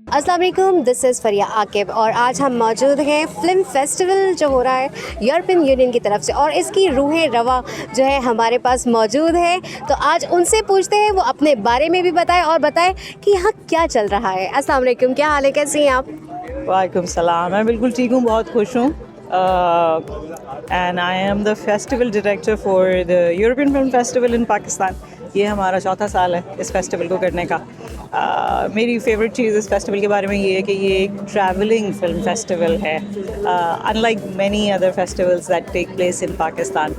अस्सलाम वालेकुम, this is फरिया आकिब और आज हम मौजूद हैं फ़िल्म फेस्टिवल जो हो रहा है यूरोपियन यूनियन की तरफ से और इसकी रूहें रवा जो है हमारे पास मौजूद है। तो आज उनसे पूछते हैं वो अपने बारे में भी बताएं और बताएं कि यहाँ क्या चल रहा है। अस्सलाम वालेकुम, क्या हाल है, कैसी हैं आप? वालेकुम सलाम। मैं बिल्कुल ठीक हूँ, बहुत खुश हूँ। And I am the festival director for the European film festival in Pakistan. ये हमारा चौथा साल है इस फेस्टिवल को करने का। मेरी फेवरेट चीज़ इस फेस्टिवल के बारे में ये है कि ये एक ट्रैवलिंग फिल्म फेस्टिवल है, unlike many other festivals that take place in Pakistan.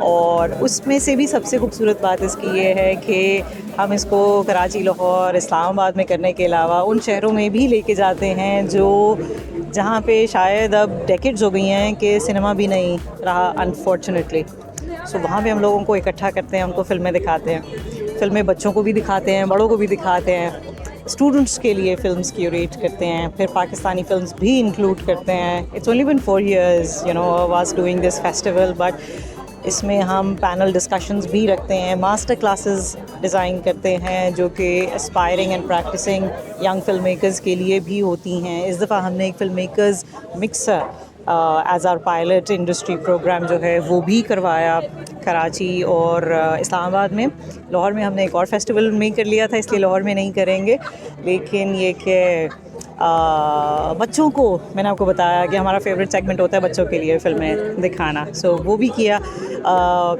और उसमें से भी सबसे खूबसूरत बात इसकी ये है कि हम इसको कराची, लाहौर, इस्लामाबाद में करने के अलावा उन शहरों में भी लेके जाते हैं जहाँ पे शायद अब डेकेड्स हो गई हैं कि सिनेमा भी नहीं रहा, अनफॉर्चुनेटली। सो वहाँ पे हम लोगों को इकट्ठा करते हैं, उनको फ़िल्में दिखाते हैं। फ़िल्में बच्चों को भी दिखाते हैं, बड़ों को भी दिखाते हैं। स्टूडेंट्स के लिए फ़िल्म्स क्यूरेट करते हैं, फिर पाकिस्तानी फ़िल्म्स भी इंक्लूड करते हैं। It's only been 4 years was doing this festival, but इसमें हम पैनल डिस्कशंस भी रखते हैं, मास्टर क्लासेस डिज़ाइन करते हैं जो कि aspiring and practising young film makers के लिए भी होती हैं। इस दफ़ा हमने एक film makers mixer as our pilot industry programme जो है वो भी करवाया कराची और इस्लामाबाद में। लाहौर में हमने एक और फेस्टिवल में कर लिया था, इसलिए लाहौर में नहीं करेंगे। लेकिन ये कि बच्चों को, मैंने आपको बताया कि हमारा फेवरेट सेगमेंट होता है बच्चों के लिए फ़िल्में दिखाना, सो वो भी किया।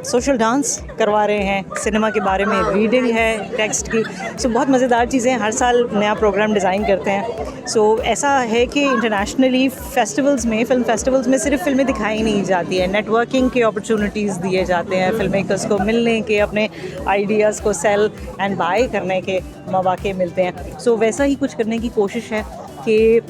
सोशल डांस करवा रहे हैं, सिनेमा के बारे में रीडिंग है टेक्स्ट की। सो बहुत मज़ेदार चीज़ें, हर साल नया प्रोग्राम डिज़ाइन करते हैं। सो ऐसा है कि इंटरनेशनली फेस्टिवल्स में, फ़िल्म फेस्टिवल्स में सिर्फ फ़िल्में दिखाई नहीं जाती है, नेटवर्किंग के अपॉर्चुनिटीज़ दिए जाते हैं, फ़िल्म मेकर्स को मिलने के, अपने आइडियाज़ को सेल एंड बाय करने के मौके मिलते हैं। सो वैसा ही कुछ करने की कोशिश है कि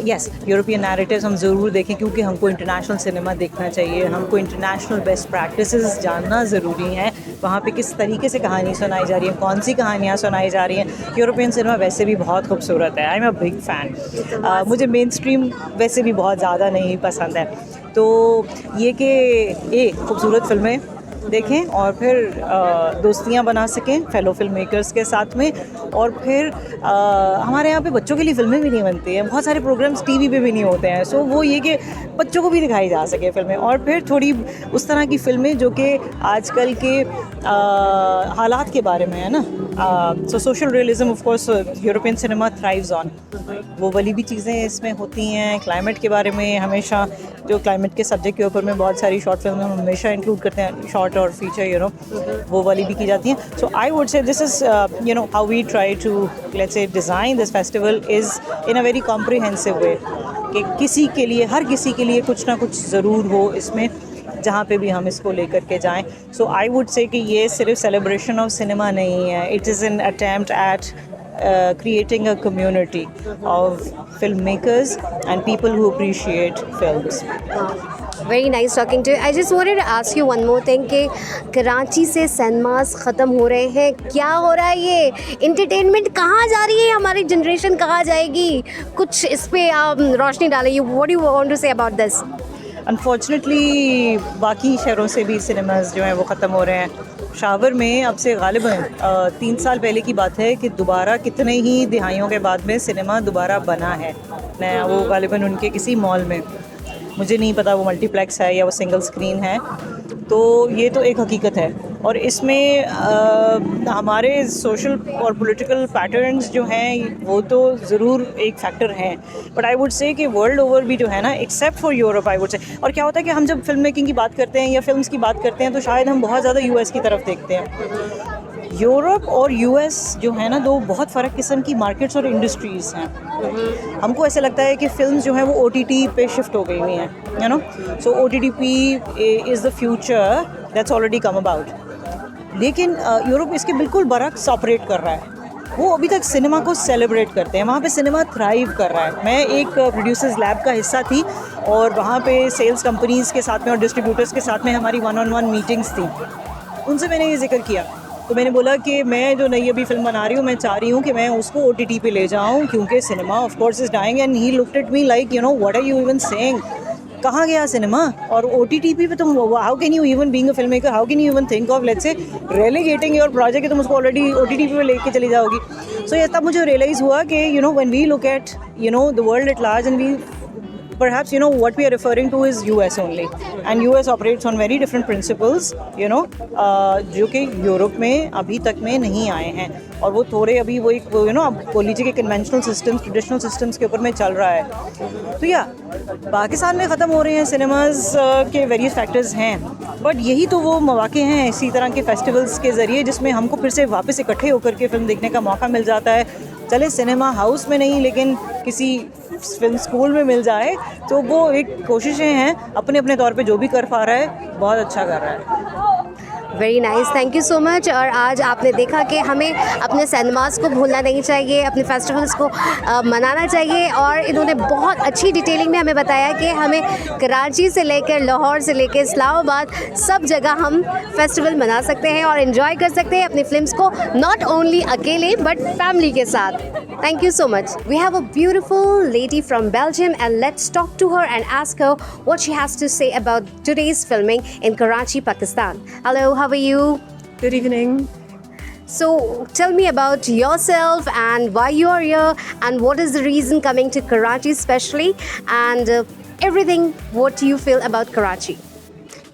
यस, यूरोपियन नैरेटिव्स हम ज़रूर देखें, क्योंकि हमको इंटरनेशनल सिनेमा देखना चाहिए, हमको इंटरनेशनल बेस्ट प्रैक्टिसेस जानना ज़रूरी है। वहाँ पे किस तरीके से कहानी सुनाई जा रही है, कौन सी कहानियाँ सुनाई जा रही हैं। यूरोपियन सिनेमा वैसे भी बहुत खूबसूरत है, I am a big fan. मुझे मेन स्ट्रीम वैसे भी बहुत ज़्यादा नहीं पसंद है। तो ये कि ये खूबसूरत फ़िल्में देखें और फिर दोस्तियाँ बना सकें फेलो फिल्म मेकर्स के साथ में। और फिर हमारे यहाँ पे बच्चों के लिए फ़िल्में भी नहीं बनती हैं, बहुत सारे प्रोग्राम्स टीवी पे भी नहीं होते हैं। सो वो ये कि बच्चों को भी दिखाई जा सके फ़िल्में, और फिर थोड़ी उस तरह की फ़िल्में जो कि आजकल के हालात के बारे में है ना। So social realism of course European cinema thrives on, वो वाली भी चीज़ें इसमें होती हैं। क्लाइमेट के बारे में हमेशा, जो क्लाइमेट के सब्जेक्ट के ऊपर में बहुत सारी शॉर्ट फिल्म हम हमेशा इंक्लूड करते हैं, शॉर्ट और फीचर वो वाली भी की जाती हैं। So I would say this is how we try to let's say design this festival is in a very comprehensive way, कि किसी के लिए, हर किसी के लिए कुछ ना कुछ ज़रूर हो इसमें, जहाँ पे भी हम इसको लेकर के जाएं। सो आई वुड से कि ये सिर्फ सेलिब्रेशन ऑफ सिनेमा नहीं है, it is an attempt at creating a community of filmmakers and people who appreciate films. Very nice talking to you. I just wanted to ask you one more thing कि कराची से cinemas ख़त्म हो रहे हैं, क्या हो रहा है, ये इंटरटेनमेंट कहाँ जा रही है, हमारी जनरेशन कहाँ जाएगी? कुछ इस पे आप रोशनी डालें। What do you want to say about this? Unfortunately बाकी शहरों से भी सिनेमास जो हैं वो ख़त्म हो रहे हैं। शावर में अब से ग़ालिबन 3 साल पहले की बात है कि दोबारा कितने ही दिहाइयों के बाद में सिनेमा दोबारा बना है नया, वो ग़ालिबन उनके किसी मॉल में, मुझे नहीं पता वो मल्टीप्लेक्स है या वो सिंगल स्क्रीन है। तो ये तो एक हकीकत है, और इसमें हमारे सोशल और पॉलिटिकल पैटर्न्स जो हैं वो तो ज़रूर एक फैक्टर हैं, बट आई वुड से कि वर्ल्ड ओवर भी जो है ना, except for Europe I would से। और क्या होता है कि हम जब फिल्म मेकिंग की बात करते हैं या फिल्म्स की बात करते हैं तो शायद हम बहुत ज़्यादा यूएस की तरफ देखते हैं। यूरोप और यूएस जो है ना, दो बहुत फ़र्क किस्म की मार्केट्स और इंडस्ट्रीज़ हैं। हमको ऐसे लगता है कि फ़िल्म जो है वो ओटीटी पे शिफ्ट हो गई हुई हैं, you know. So OTT is the future that's already come about. लेकिन यूरोप इसके बिल्कुल बरक्स ऑपरेट कर रहा है। वो अभी तक सिनेमा को सेलिब्रेट करते हैं, वहाँ पे सिनेमा थ्राइव कर रहा है। मैं एक प्रोड्यूसर्स लैब का हिस्सा थी, और वहाँ पे सेल्स कंपनीज़ के साथ में और डिस्ट्रीब्यूटर्स के साथ में हमारी 1-on-1 मीटिंग्स थी। उनसे मैंने ये जिक्र किया, तो मैंने बोला कि मैं जो नई अभी फिल्म बना रही हूँ, मैं चाह रही हूँ कि मैं उसको ओटीटी पे ले जाऊँ, क्योंकि cinema of course is dying. And he looked at me like, you know, what are you even saying? कहाँ गया सिनेमा? और OTT पे तुम, how can you even being a film maker, how can you even think of let's say relegating your project कि तुम उसको already OTT पे लेके चली जाओगी. सो ये तब मुझे रियलाइज़ हुआ कि when we look at the world at large and we perhaps what we are referring to is US only, and US operates on very different principles, जो कि यूरोप में अभी तक में नहीं आए हैं, और वो थोड़े अभी वो एक अब बोल लीजिए कि कन्वेंशनल सिस्टम्स, ट्रेडिशनल सिस्टम्स के ऊपर में चल रहा है. तो या पाकिस्तान में ख़त्म हो रहे हैं सिनेमाज के वेरियस फैक्टर्स हैं, बट यही तो वो मौके हैं इसी तरह के फेस्टिवल्स के ज़रिए जिसमें हमको फिर से वापस इकट्ठे होकर के फ़िल्म देखने का मौका मिल जाता है. चले सिनेमा हाउस में नहीं, लेकिन किसी फिल्म स्कूल में मिल जाए, तो वो एक कोशिशें हैं. अपने अपने तौर पे जो भी कर पा रहा है बहुत अच्छा कर रहा है. Very nice, thank you so much. और आज आपने देखा कि हमें अपने सिनेमास को भूलना नहीं चाहिए, अपने फेस्टिवल्स को मनाना चाहिए, और इन्होंने बहुत अच्छी डिटेलिंग में हमें बताया कि हमें कराची से लेकर लाहौर से लेकर इस्लामाबाद सब जगह हम फेस्टिवल मना सकते हैं और इन्जॉय कर सकते हैं अपनी फिल्म्स को, नॉट ओनली अकेले बट फैमिली के साथ. Thank you so much. We have a beautiful lady from Belgium, and let's talk to her and ask her what she has to say about today's filming in Karachi, Pakistan. Hello, how are you? Good evening. So tell me about yourself and why you are here, and what is the reason coming to Karachi especially, and everything what you feel about Karachi.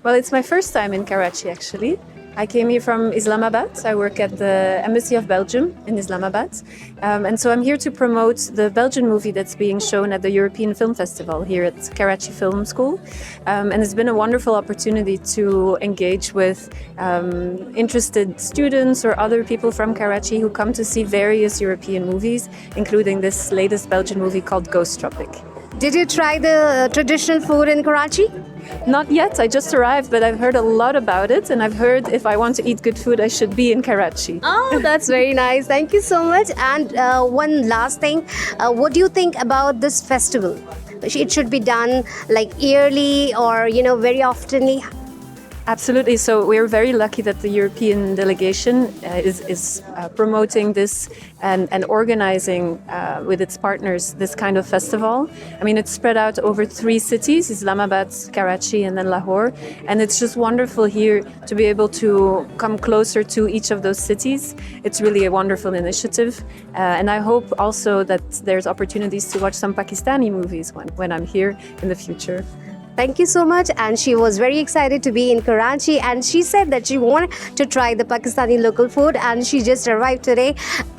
Well, it's my first time in Karachi actually. I came here from Islamabad. I work at the Embassy of Belgium in Islamabad. And so I'm here to promote the Belgian movie that's being shown at the European Film Festival here at Karachi Film School. And it's been a wonderful opportunity to engage with interested students or other people from Karachi who come to see various European movies, including this latest Belgian movie called Ghost Tropic. Did you try the traditional food in Karachi? Not yet. I just arrived, but I've heard a lot about it, and I've heard if I want to eat good food, I should be in Karachi. Oh, that's very nice. Thank you so much. And one last thing, what do you think about this festival? It should be done like yearly or very oftenly. Absolutely. So we're very lucky that the European delegation is promoting this and organizing with its partners this kind of festival. I mean, it's spread out over 3 cities, Islamabad, Karachi, and then Lahore. And it's just wonderful here to be able to come closer to each of those cities. It's really a wonderful initiative. And I hope also that there's opportunities to watch some Pakistani movies when I'm here in the future. Thank you so much. And she was very excited to be in Karachi, and she said that she wanted to try the Pakistani local food, and she just arrived today.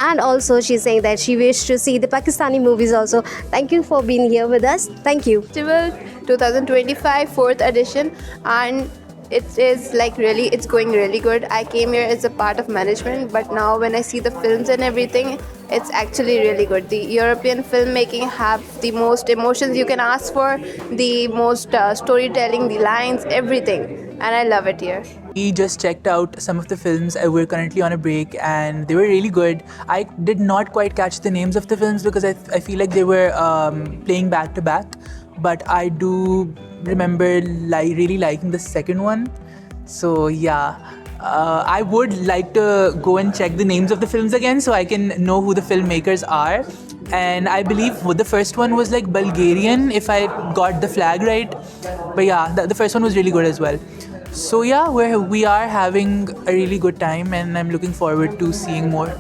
And also she's saying that she wished to see the Pakistani movies also. Thank you for being here with us. Thank you. Festival 2025 4th edition, and it is it's going really good. I came here as a part of management, but now when I see the films and everything, it's actually really good. The European filmmaking have the most emotions you can ask for, the most storytelling, the lines, everything, and I love it here. We just checked out some of the films. We're currently on a break and they were really good. I did not quite catch the names of the films because I feel like they were playing back to back, but I do remember really liking the second one. So yeah, I would like to go and check the names of the films again so I can know who the filmmakers are. And I believe the first one was like Bulgarian, if I got the flag right. But yeah, the first one was really good as well. So yeah, we are having a really good time, and I'm looking forward to seeing more.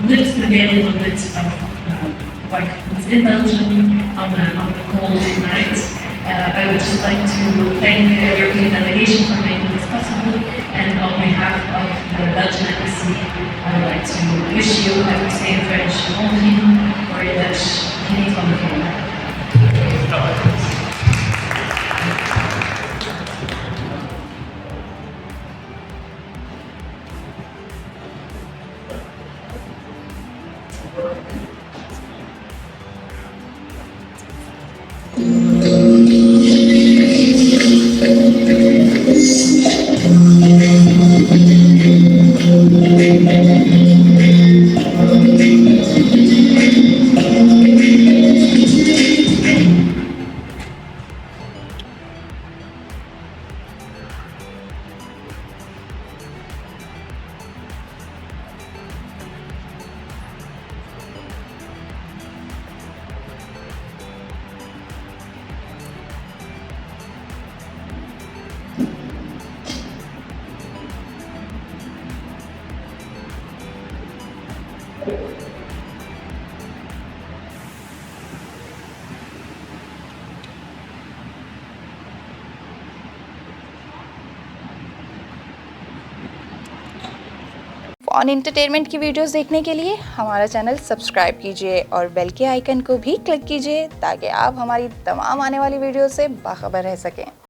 Just to get a little bit of what happens in Belgium on the cold night. I would just like to thank the European delegation for making this possible, and on behalf of the Belgian embassy, I would like to wish you, I would say in French, bon vivant, or in Dutch, geniet van de film. On entertainment की videos देखने के लिए हमारा channel subscribe कीजिए और bell के icon को भी क्लिक कीजिए ताकि आप हमारी तमाम आने वाली वीडियो से बाखबर रह सकें।